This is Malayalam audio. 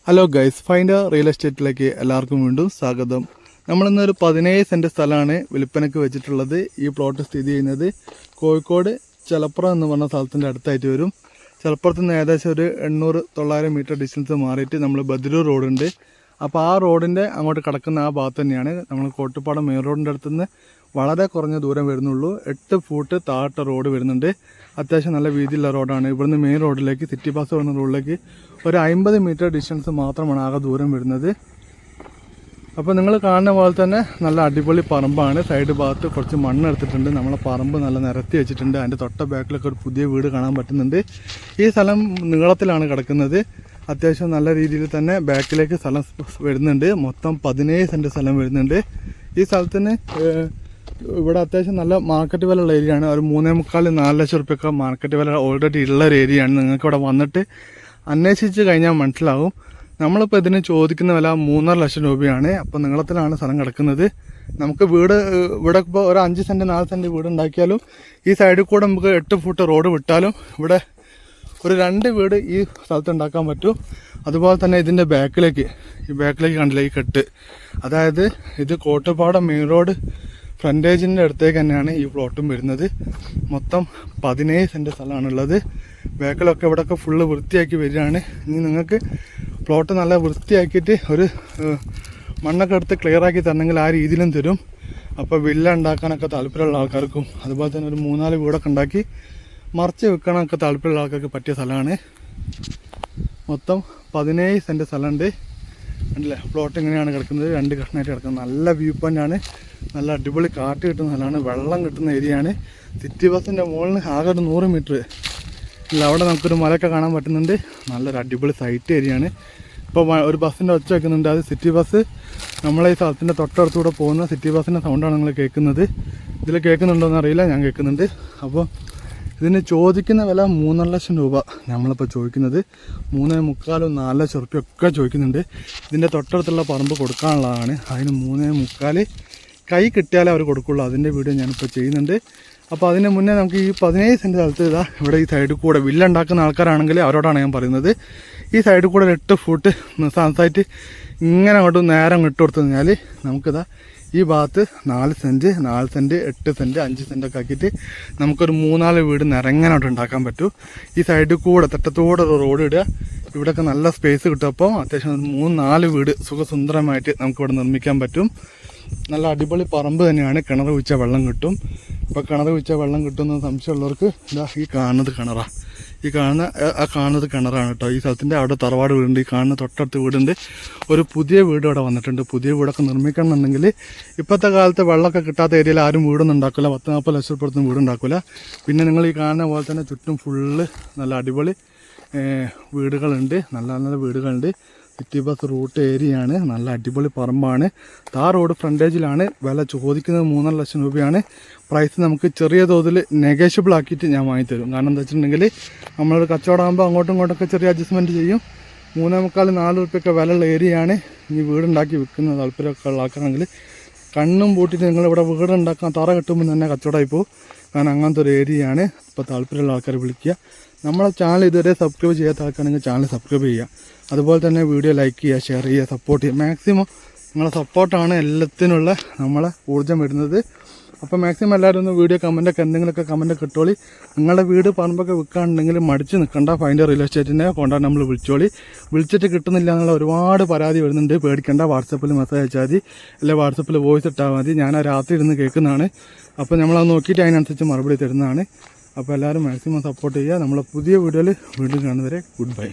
ഹലോ ഗൈസ്, ഫൈൻഡർ റിയൽ എസ്റ്റേറ്റിലേക്ക് എല്ലാവർക്കും വീണ്ടും സ്വാഗതം. നമ്മളിന്നൊരു 17 സെൻറ്റ് സ്ഥലമാണ് വിൽപ്പനയ്ക്ക് വെച്ചിട്ടുള്ളത്. ഈ പ്ലോട്ട് സ്ഥിതി ചെയ്യുന്നത് കോഴിക്കോട് ചെലപ്പുറം എന്ന് പറഞ്ഞ സ്ഥലത്തിൻ്റെ അടുത്തായിട്ട് വരും. ചെലപ്പുറത്ത് നിന്ന് ഏകദേശം ഒരു 800-900 മീറ്റർ ഡിസ്റ്റൻസ് മാറിയിട്ട് നമ്മൾ ബദ്രൂർ റോഡുണ്ട്. അപ്പോൾ ആ റോഡിൻ്റെ അങ്ങോട്ട് കിടക്കുന്ന ആ ഭാഗത്ത് തന്നെയാണ് നമ്മൾ കോട്ടുപ്പാടം മെയിൻ റോഡിൻ്റെ അടുത്തുനിന്ന് വളരെ കുറഞ്ഞ ദൂരം വരുന്നുള്ളൂ. 8 ഫൂട്ട് താഴത്തെ റോഡ് വരുന്നുണ്ട്. അത്യാവശ്യം നല്ല വീതിയുള്ള റോഡാണ്. ഇവിടുന്ന് മെയിൻ റോഡിലേക്ക് സിറ്റി ബസ് വരുന്ന റോഡിലേക്ക് ഒരു 50 മീറ്റർ ഡിസ്റ്റൻസ് മാത്രമാണ് ആകെ ദൂരം വരുന്നത്. അപ്പോൾ നിങ്ങൾ കാണുന്ന പോലെ തന്നെ നല്ല അടിപൊളി പറമ്പാണ്. സൈഡ് ഭാഗത്ത് കുറച്ച് മണ്ണ് എടുത്തിട്ടുണ്ട്. നമ്മളെ പറമ്പ് നല്ല നിരത്തി വെച്ചിട്ടുണ്ട്. അതിൻ്റെ തൊട്ട ബാക്കിലൊക്കെ ഒരു പുതിയ വീട് കാണാൻ പറ്റുന്നുണ്ട്. ഈ സ്ഥലം നീളത്തിലാണ് കിടക്കുന്നത്. അത്യാവശ്യം നല്ല രീതിയിൽ തന്നെ ബാക്കിലേക്ക് സ്ഥലം വരുന്നുണ്ട്. മൊത്തം 17 സെൻറ്റ് സ്ഥലം വരുന്നുണ്ട്. ഈ സ്ഥലത്തിന് ഇവിടെ അത്യാവശ്യം നല്ല മാർക്കറ്റ് വില ഉള്ള ഏരിയയാണ്. ഒരു 3.25-4 ലക്ഷം റുപ്യൊക്കെ മാർക്കറ്റ് വില ഓൾറെഡി ഉള്ള ഒരു ഏരിയയാണ്. നിങ്ങൾക്ക് ഇവിടെ വന്നിട്ട് അന്വേഷിച്ച് കഴിഞ്ഞാൽ മനസ്സിലാവും. നമ്മളിപ്പോൾ ഇതിന് ചോദിക്കുന്ന വില 3.5 ലക്ഷം രൂപയാണ്. അപ്പോൾ നീളത്തിലാണ് സ്ഥലം കിടക്കുന്നത്. നമുക്ക് വീട് ഇവിടെ ഇപ്പോൾ ഒരു 5 സെൻറ്റ് 4 സെൻറ്റ് വീട് ഉണ്ടാക്കിയാലും ഈ സൈഡിൽ കൂടെ നമുക്ക് 8 ഫുട്ട് റോഡ് വിട്ടാലും ഇവിടെ ഒരു 2 വീട് ഈ സ്ഥലത്ത് ഉണ്ടാക്കാൻ പറ്റും. അതുപോലെ തന്നെ ഇതിൻ്റെ ബാക്കിലേക്ക് കണ്ടില്ല ഈ കെട്ട്, അതായത് ഇത് കോട്ടുപാടം മെയിൻ റോഡ് ഫ്രണ്ടേജിൻ്റെ അടുത്തേക്ക് തന്നെയാണ് ഈ പ്ലോട്ടും വരുന്നത്. മൊത്തം 17 സെൻറ്റ് സ്ഥലമാണുള്ളത്. ബാക്കിലൊക്കെ ഇവിടെയൊക്കെ ഫുള്ള് വൃത്തിയാക്കി വരികയാണ്. ഇനി നിങ്ങൾക്ക് പ്ലോട്ട് നല്ല വൃത്തിയാക്കിയിട്ട് ഒരു മണ്ണൊക്കെ എടുത്ത് ക്ലിയറാക്കി തരണമെങ്കിൽ ആ രീതിയിലും തരും. അപ്പോൾ വില്ല ഉണ്ടാക്കാനൊക്കെ താല്പര്യമുള്ള ആൾക്കാർക്കും അതുപോലെ തന്നെ ഒരു 3-4 വീടൊക്കെ ഉണ്ടാക്കി മറിച്ച് വെക്കാനൊക്കെ താല്പര്യമുള്ള ആൾക്കാർക്ക് പറ്റിയ സ്ഥലമാണ്. മൊത്തം 17 സെൻറ്റ് സ്ഥലമുണ്ട്. അല്ലേ, പ്ലോട്ട് ഇങ്ങനെയാണ് കിടക്കുന്നത്. 2 കഷ്ണമായിട്ട് കിടക്കുന്നത്. നല്ല വ്യൂ പോയിൻ്റാണ്. നല്ല അടിപൊളി കാറ്റ് കിട്ടുന്ന സ്ഥലമാണ്. വെള്ളം കിട്ടുന്ന ഏരിയയാണ്. സിറ്റി ബസ്സിൻ്റെ മുകളിൽ ആകെ ഒരു 100 മീറ്റർ ഇല്ല, അവിടെ നമുക്കൊരു മലയൊക്കെ കാണാൻ പറ്റുന്നുണ്ട്. നല്ലൊരു അടിപൊളി സൈറ്റ് ഏരിയയാണ്. ഇപ്പോൾ ഒരു ബസ്സിൻ്റെ ഒച്ച വയ്ക്കുന്നുണ്ട്. അത് സിറ്റി ബസ് നമ്മളെ ഈ സ്ഥലത്തിൻ്റെ തൊട്ടടുത്തൂടെ പോകുന്ന സിറ്റി ബസ്സിൻ്റെ സൗണ്ടാണ് നിങ്ങൾ കേൾക്കുന്നത്. ഇതിൽ കേൾക്കുന്നുണ്ടോയെന്ന് അറിയില്ല, ഞാൻ കേൾക്കുന്നുണ്ട്. അപ്പോൾ ഇതിന് ചോദിക്കുന്ന വില 3.5 ലക്ഷം രൂപ. നമ്മളിപ്പോൾ ചോദിക്കുന്നത് 3.25-4 ലക്ഷം റുപ്യൊക്കെ ചോദിക്കുന്നുണ്ട്. ഇതിൻ്റെ തൊട്ടടുത്തുള്ള പറമ്പ് കൊടുക്കാനുള്ളതാണ്. അതിന് 3.25 കൈ കിട്ടിയാലേ അവർ കൊടുക്കുള്ളൂ. അതിൻ്റെ വീഡിയോ ഞാനിപ്പോൾ ചെയ്യുന്നുണ്ട്. അപ്പോൾ അതിന് മുന്നേ നമുക്ക് ഈ 17 സെൻറ്റ് സ്ഥലത്ത് ഇതാ ഇവിടെ ഈ സൈഡിൽ കൂടെ വില്ല ഉണ്ടാക്കുന്ന ആൾക്കാരാണെങ്കിൽ അവരോടാണ് ഞാൻ പറയുന്നത്. ഈ സൈഡിൽ കൂടെ 8 ഫുട്ട് സാൻസായിട്ട് ഇങ്ങനെ അങ്ങോട്ട് നേരം ഇട്ട് കൊടുത്തു കഴിഞ്ഞാൽ നമുക്കിതാ ഈ ഭാഗത്ത് 4 സെൻറ്റ് 8 സെൻറ്റ് 5 സെൻറ്റൊക്കെ ആക്കിയിട്ട് നമുക്കൊരു 3-4 വീട് നിറങ്ങാനായിട്ട് ഉണ്ടാക്കാൻ പറ്റും. ഈ സൈഡിൽ കൂടെ തെറ്റത്തോടെ ഒരു റോഡ് ഇടുക. ഇവിടെയൊക്കെ നല്ല സ്പേസ് കിട്ടും. അപ്പോൾ അത്യാവശ്യം 3-4 വീട് സുഖസുന്ദരമായിട്ട് നമുക്കിവിടെ നിർമ്മിക്കാൻ പറ്റും. നല്ല അടിപൊളി പറമ്പ് തന്നെയാണ്. കിണർ കുഴിച്ച വെള്ളം കിട്ടും. ഇപ്പോൾ കിണർ കുഴിച്ച വെള്ളം കിട്ടുന്ന സംശയമുള്ളവർക്ക് ഇതാ ഈ കാണുന്നത് കിണറാണ്. കാണുന്നത് കിണറാണ് കേട്ടോ. ഈ സ്ഥലത്തിൻ്റെ അവിടെ തറവാട് വീടുണ്ട്. ഈ കാണുന്ന തൊട്ടടുത്ത് വീടുണ്ട്. ഒരു പുതിയ വീട് ഇവിടെ വന്നിട്ടുണ്ട്. പുതിയ വീടൊക്കെ നിർമ്മിക്കണമെന്നുണ്ടെങ്കിൽ ഇപ്പോഴത്തെ കാലത്ത് വെള്ളമൊക്കെ കിട്ടാത്ത ഏരിയയിൽ ആരും വീടൊന്നും ഉണ്ടാക്കില്ല. 10-40 ലക്ഷം രൂപ വീട് ഉണ്ടാക്കില്ല. പിന്നെ നിങ്ങൾ ഈ കാണുന്ന പോലെ തന്നെ ചുറ്റും ഫുള്ള് നല്ല അടിപൊളി വീടുകളുണ്ട്. നല്ല നല്ല വീടുകളുണ്ട്. സിറ്റി ബസ് റൂട്ട് ഏരിയയാണ്. നല്ല അടിപൊളി പറമ്പാണ്. റോഡ് ഫ്രണ്ടേജിലാണ്. വില ചോദിക്കുന്നത് 3.5 ലക്ഷം രൂപയാണ്. പ്രൈസ് നമുക്ക് ചെറിയ തോതിൽ നെഗോഷ്യബിൾ ആക്കിയിട്ട് ഞാൻ വാങ്ങിത്തരും. കാരണം എന്താ വെച്ചിട്ടുണ്ടെങ്കിൽ നമ്മളൊരു കച്ചവടമാകുമ്പോൾ അങ്ങോട്ടും ഇങ്ങോട്ടൊക്കെ ചെറിയ അഡ്ജസ്റ്റ്മെൻറ്റ് ചെയ്യും. 3.25-4 റുപ്യൊക്കെ വിലയുള്ള ഏരിയയാണ്. ഇനി വീടുണ്ടാക്കി വിൽക്കുന്ന താല്പര്യമൊക്കെ ഉള്ള ആൾക്കാരാണെങ്കിൽ കണ്ണും പൂട്ടിയിട്ട് നിങ്ങളിവിടെ വീടുണ്ടാക്കാൻ തറ കെട്ടുമ്പോൾ തന്നെ കച്ചവടമായി പോകും. കാരണം അങ്ങനത്തെ ഒരു ഏരിയയാണ്. ഇപ്പോൾ താല്പര്യമുള്ള ആൾക്കാർ വിളിക്കുക. നമ്മളെ ചാനൽ ഇതുവരെ സബ്സ്ക്രൈബ് ചെയ്യാത്ത ആൾക്കാണെങ്കിൽ ചാനൽ സബ്സ്ക്രൈബ് ചെയ്യുക. അതുപോലെ തന്നെ വീഡിയോ ലൈക്ക് ചെയ്യുക, ഷെയർ ചെയ്യുക, സപ്പോർട്ട് ചെയ്യുക. മാക്സിമം നിങ്ങളെ സപ്പോർട്ടാണ് എല്ലാത്തിനുള്ള നമ്മളെ ഊർജ്ജം വരുന്നത്. അപ്പോൾ മാക്സിമം എല്ലാവരും ഒന്ന് വീഡിയോ കമൻറ്റൊക്കെ എന്തെങ്കിലുമൊക്കെ കമൻറ്റൊക്കെ ഇട്ടോളി. നിങ്ങളുടെ വീട് പറമ്പൊക്കെ വിൽക്കാനുണ്ടെങ്കിൽ മടിച്ച് നിൽക്കണ്ട. ഫൈൻഡർ റിയൽ എസ്റ്റേറ്റിനെ കൊണ്ടാണ് നമ്മൾ വിളിച്ചിട്ട് കിട്ടുന്നില്ല എന്നുള്ള ഒരുപാട് പരാതി വരുന്നുണ്ട്. പേടിക്കേണ്ട. വാട്സപ്പിൽ മെസ്സേജ് അയച്ചാൽ മതി, അല്ലെങ്കിൽ വാട്സപ്പിൽ വോയിസ് ഇട്ടാൽ മതി. ഞാൻ ആ രാത്രി ഇരുന്ന് കേൾക്കുന്നതാണ്. അപ്പോൾ നമ്മളത് നോക്കിയിട്ട് അതിനനുസരിച്ച് മറുപടി തരുന്നതാണ്. അപ്പോൾ എല്ലാവരും മാക്സിമം സപ്പോർട്ട് ചെയ്യുക. നമ്മളെ പുതിയ വീഡിയോയിൽ വീണ്ടും കാണുന്നവരെ ഗുഡ് ബൈ.